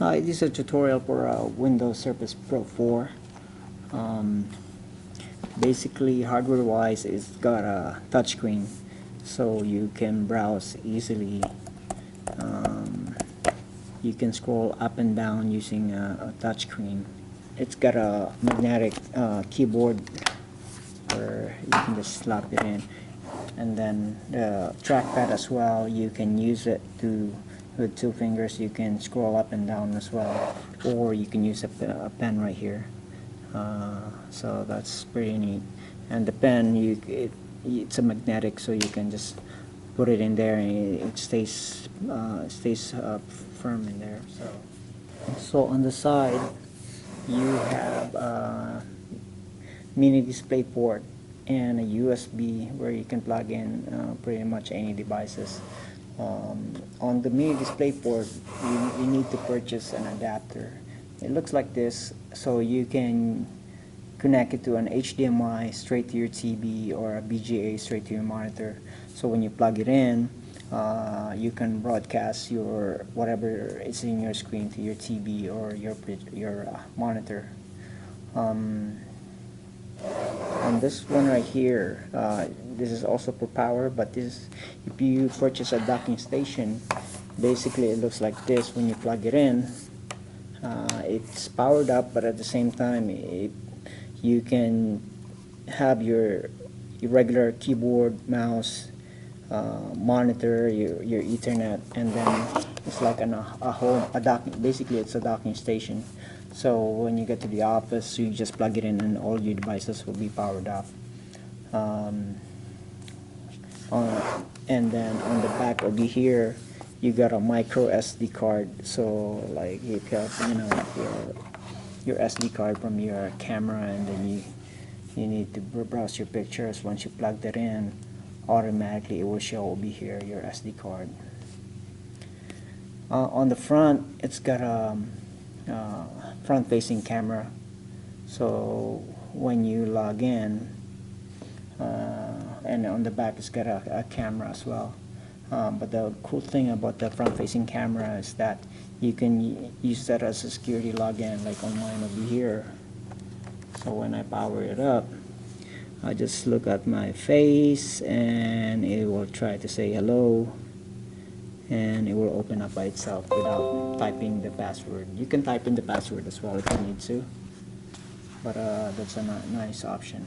Hi, this is a tutorial for Windows Surface Pro 4. Um, Basically, hardware-wise, it's got a touchscreen, so you can browse easily. Um, you can scroll up and down using a touchscreen. It's got a magnetic keyboard where you can just slap it in, and then the trackpad as well. You can use it to with two fingers. You can scroll up and down as well, or you can use a pen right here. So that's pretty neat. And the pen, it's a magnetic, so you can just put it in there and it stays firm in there. So on the side, you have mini display port and a USB where you can plug in pretty much any devices. On the mini display port, you need to purchase an adapter. It looks like this, so you can connect it to an HDMI straight to your TV or a BGA straight to your monitor. So when you plug it in, you can broadcast your whatever is in your screen to your TV or your monitor. Um, on this one right here, this is also for power, but this, if you purchase a docking station, basically it looks like this when you plug it in. It's powered up, but at the same time, you can have your regular keyboard, mouse, monitor, your Ethernet, and then it's like a docking. Basically, it's a docking station. So when you get to the office, you just plug it in, and all your devices will be powered up. Um, and then on the back over here, you got a micro SD card. So like you have, your SD card from your camera, and then you need to browse your pictures. Once you plug that in, automatically it will show over here your SD card. On the front, it's got a front-facing camera. So when you log in, and on the back it's got a camera as well. But the cool thing about the front-facing camera is that you can use that as a security login, like on mine over here. So when I power it up, I just look at my face and it will try to say hello, and it will open up by itself without typing the password. You can type in the password as well if you need to, but that's a nice option.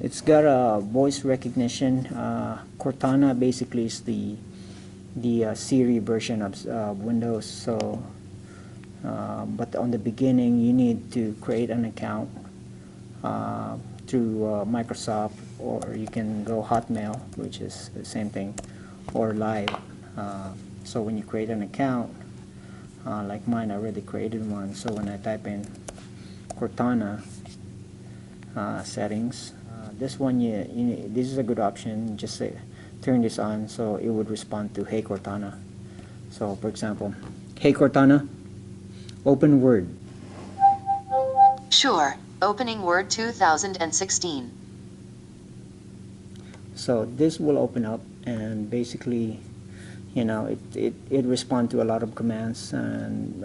It's got a voice recognition. Cortana basically is the Siri version of Windows. So, but on the beginning, you need to create an account through Microsoft, or you can go Hotmail, which is the same thing, or Live. So when you create an account, like mine, I already created one. So when I type in Cortana settings, this one, this is a good option. Just say, turn this on, so it would respond to Hey Cortana. So for example, Hey Cortana, open Word. Sure. Opening Word 2016. So this will open up, and basically, it responds to a lot of commands, and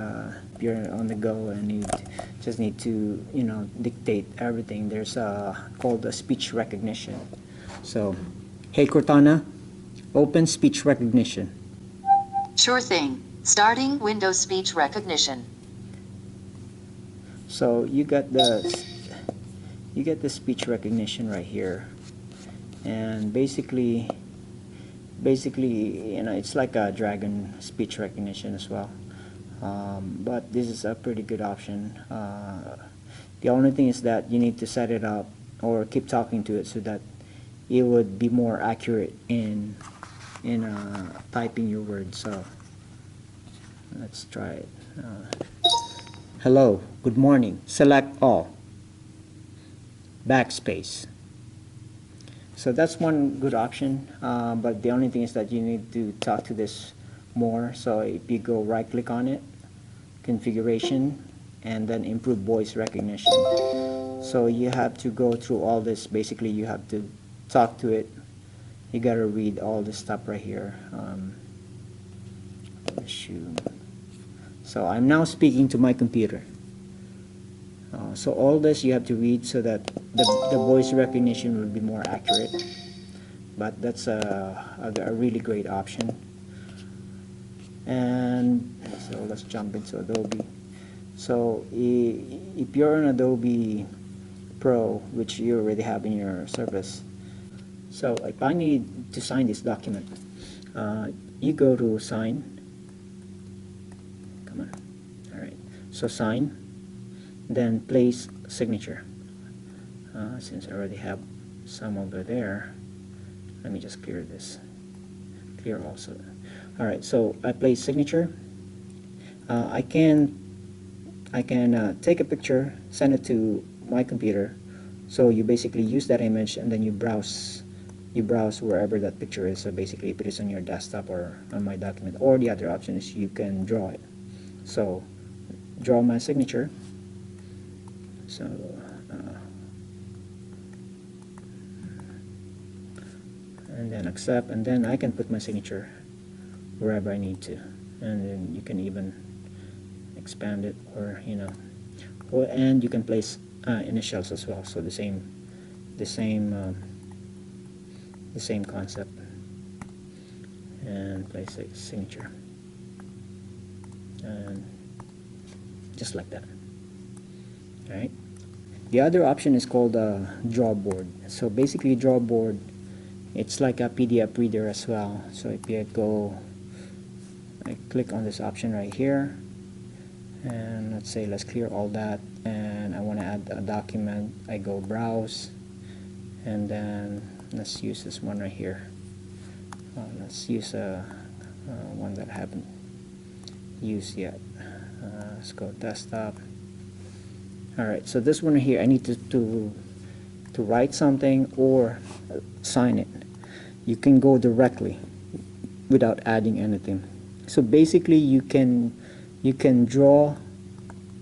if you're on the go and you just need to, dictate everything, there's called a speech recognition. So, hey Cortana, open speech recognition. Sure thing. Starting Windows Speech Recognition. So you get the speech recognition right here, and basically, it's like a Dragon speech recognition as well. But this is a pretty good option. The only thing is that you need to set it up or keep talking to it so that it would be more accurate in typing your words. So let's try it. Hello, good morning. Select all. Backspace. So that's one good option, but the only thing is that you need to talk to this more. So if you go right click on it, configuration, and then improve voice recognition. So you have to go through all this. Basically, you have to talk to it. You gotta read all this stuff right here. assume. So I'm now speaking to my computer. So all this you have to read so that the voice recognition will be more accurate. But that's a really great option. And so let's jump into Adobe. So if you're on Adobe Pro, which you already have in your service, so if I need to sign this document, you go to sign. Come on. All right. So sign, then place signature. Since I already have some over there, let me just clear this. Clear also. All right. So I place signature. I can take a picture, send it to my computer. So you basically use that image and then you browse wherever that picture is. So basically if it is on your desktop or on my document, or the other option is you can draw it. So draw my signature. So and then accept, and then I can put my signature wherever I need to, and then you can even expand it, or and you can place initials as well. So the same concept, and place a signature, and just like that. All right. The other option is called Drawboard. So basically, Drawboard, it's like a PDF reader as well. So if you I click on this option right here, and let's clear all that, and I want to add a document. I go browse, and then let's use this one right here. Let's use one that I haven't used yet. Let's go desktop. Alright, so this one here, I need to write something or sign it. You can go directly without adding anything. So basically you can draw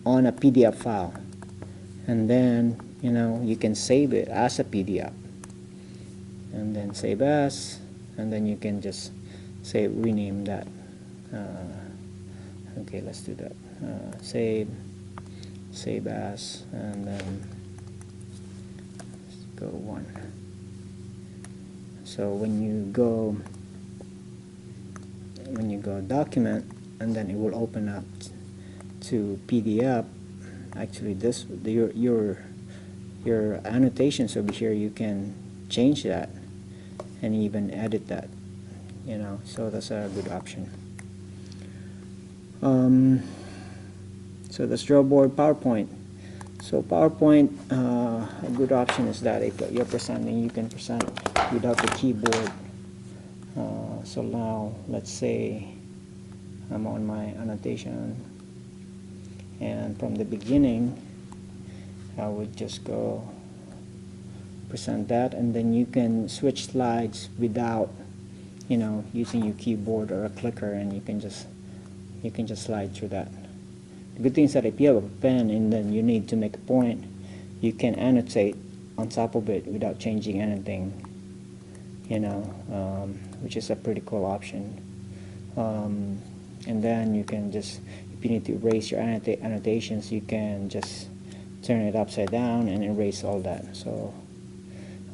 on a PDF file, and then you can save it as a PDF, and then save as, and then you can just say rename that. Okay, let's do that. Save as, and then let's go 1. So when you go document, and then it will open up to PDF. Actually, your annotations over here, you can change that and even edit that. So that's a good option. So that's Drawboard. PowerPoint. So PowerPoint, a good option is that if you're presenting, you can present without the keyboard. So now, let's say I'm on my annotation, and from the beginning, I would just go present that, and then you can switch slides without, using your keyboard or a clicker, and you can just slide through that. The good thing is that if you have a pen and then you need to make a point, you can annotate on top of it without changing anything, which is a pretty cool option. And then you can just, if you need to erase your annotations, you can just turn it upside down and erase all that. So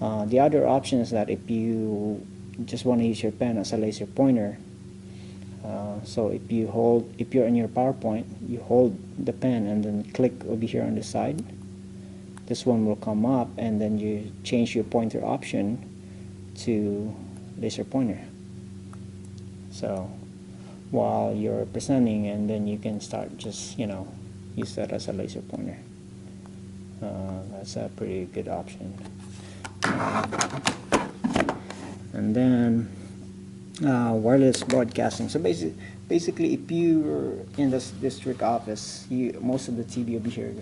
the other option is that if you just want to use your pen as a laser pointer, so if you're in your PowerPoint, you hold the pen and then click over here on the side. This one will come up, and then you change your pointer option to laser pointer. So while you're presenting, and then you can start just use that as a laser pointer. That's a pretty good option. And then wireless broadcasting. So basically, if you're in this district office, most of the TV over here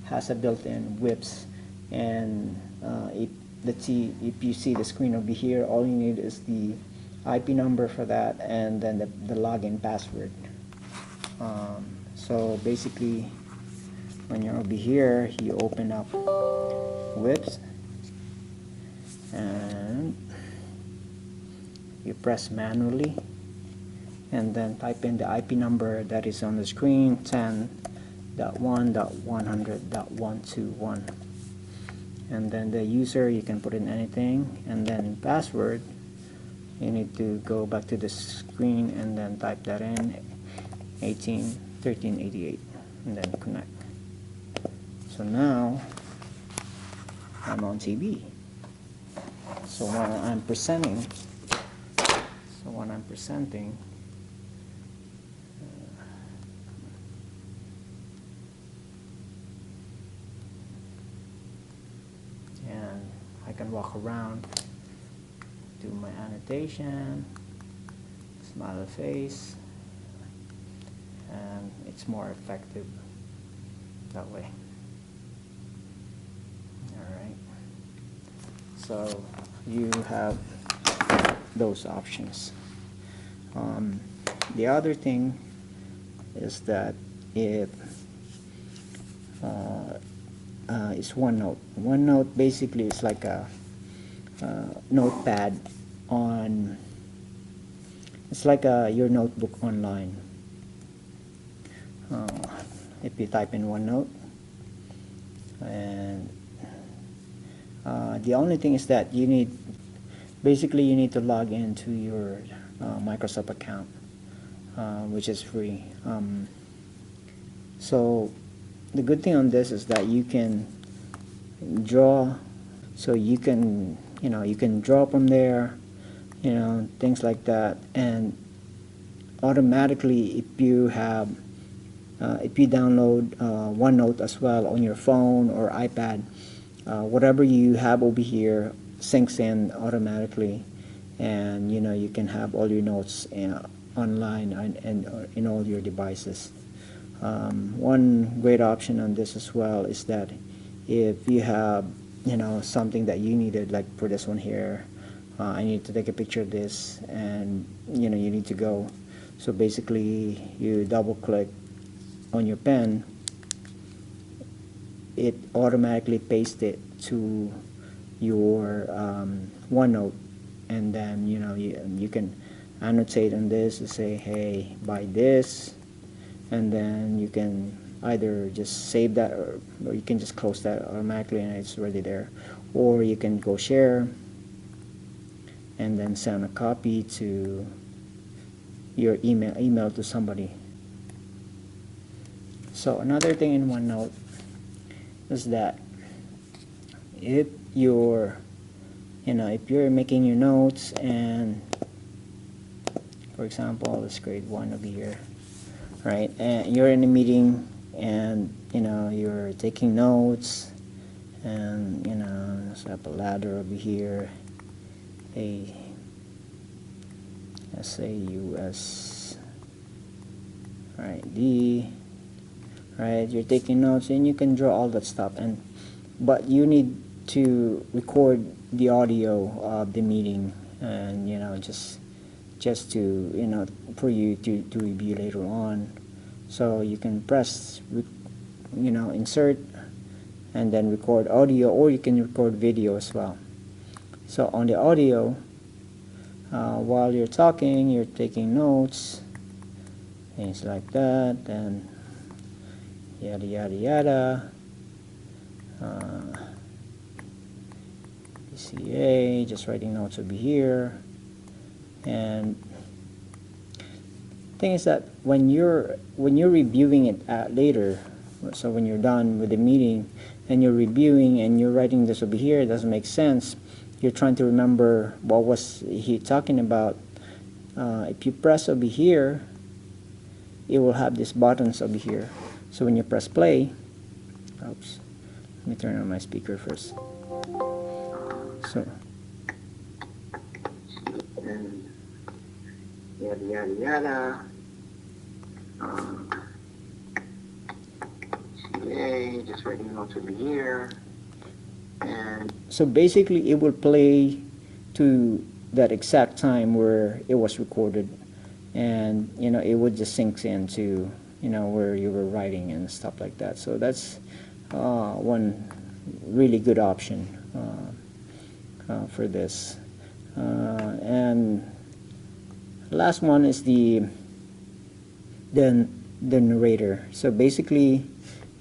has a built-in WIPS, and if you see the screen over here, all you need is the IP number for that, and then the login password. So basically, when you're over here, you open up WIPS, and you press manually, and then type in the IP number that is on the screen, 10.1.100.121. And then the user, you can put in anything, and then in password, you need to go back to the screen and then type that in, 1388, and then connect. So now I'm on TV. So when I'm presenting, and I can walk around, do my annotation, smile face, and it's more effective that way. Alright, so you have those options. The other thing is that if it's OneNote. OneNote basically is like a notepad on, it's like your notebook online. If you type in OneNote, and the only thing is that you need, basically you need to log into your Microsoft account, which is free. So the good thing on this is that you can draw, so you can, you can draw from there, things like that. And automatically, if you download OneNote as well on your phone or iPad, whatever you have over here syncs in automatically, and you can have all your notes online and in all your devices. One great option on this as well is that if you have something that you needed, like for this one here, I need to take a picture of this, and you need to go. So basically you double click on your pen, it automatically pastes it to your OneNote, and then you can annotate on this to say, hey, buy this, and then you can either just save that, or you can just close that automatically and it's already there, or you can go share and then send a copy to your email to somebody. So another thing in OneNote is that if you're making your notes, and for example, let's create one over here, right? And you're in a meeting, and you're taking notes, and let's have a ladder over here, let's say US, right? Right, you're taking notes, and you can draw all that stuff, but you need to record the audio of the meeting, and just to for you to review later on. So you can press insert and then record audio, or you can record video as well. So on the audio, while you're talking, you're taking notes, things like that, and yada yada yada. PCA, just writing notes over here. And thing is that when you're reviewing it later, so when you're done with the meeting and you're reviewing and you're writing this over here, it doesn't make sense. You're trying to remember what was he talking about. If you press over here, it will have these buttons over here. So when you press play, oops, let me turn on my speaker first. So, and yada yada yada. CA, just writing notes over here. And so basically, it will play to that exact time where it was recorded, and it would just sync into where you were writing and stuff like that. So that's one really good option for this. And last one is the the narrator. So basically,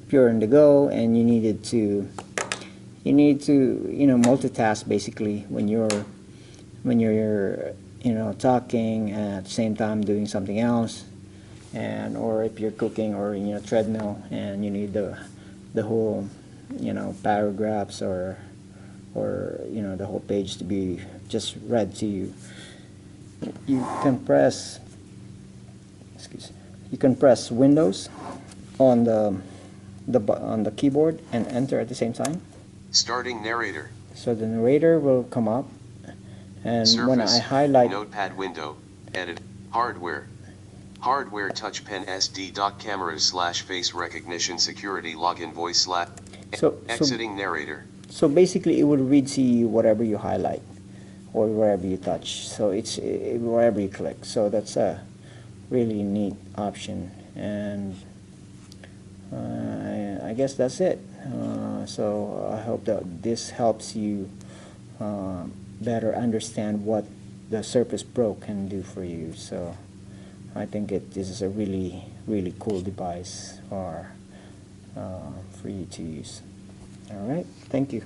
if you're on the go and you need to multitask basically when you're talking and at the same time doing something else, and or if you're cooking or treadmill and you need the whole paragraphs or the whole page to be just read to you. You can press Windows on the keyboard and enter at the same time. Starting narrator. So the narrator will come up, and Surface, when I highlight Notepad window, edit, hardware. Hardware touch pen SD dock cameras / face recognition security login voice exiting narrator. So basically it would read to you whatever you highlight or wherever you touch. So it's wherever you click. So that's a really neat option, and I guess that's it. So I hope that this helps you better understand what the Surface Pro can do for you. So I think this is a really cool device for you to use. All right, thank you.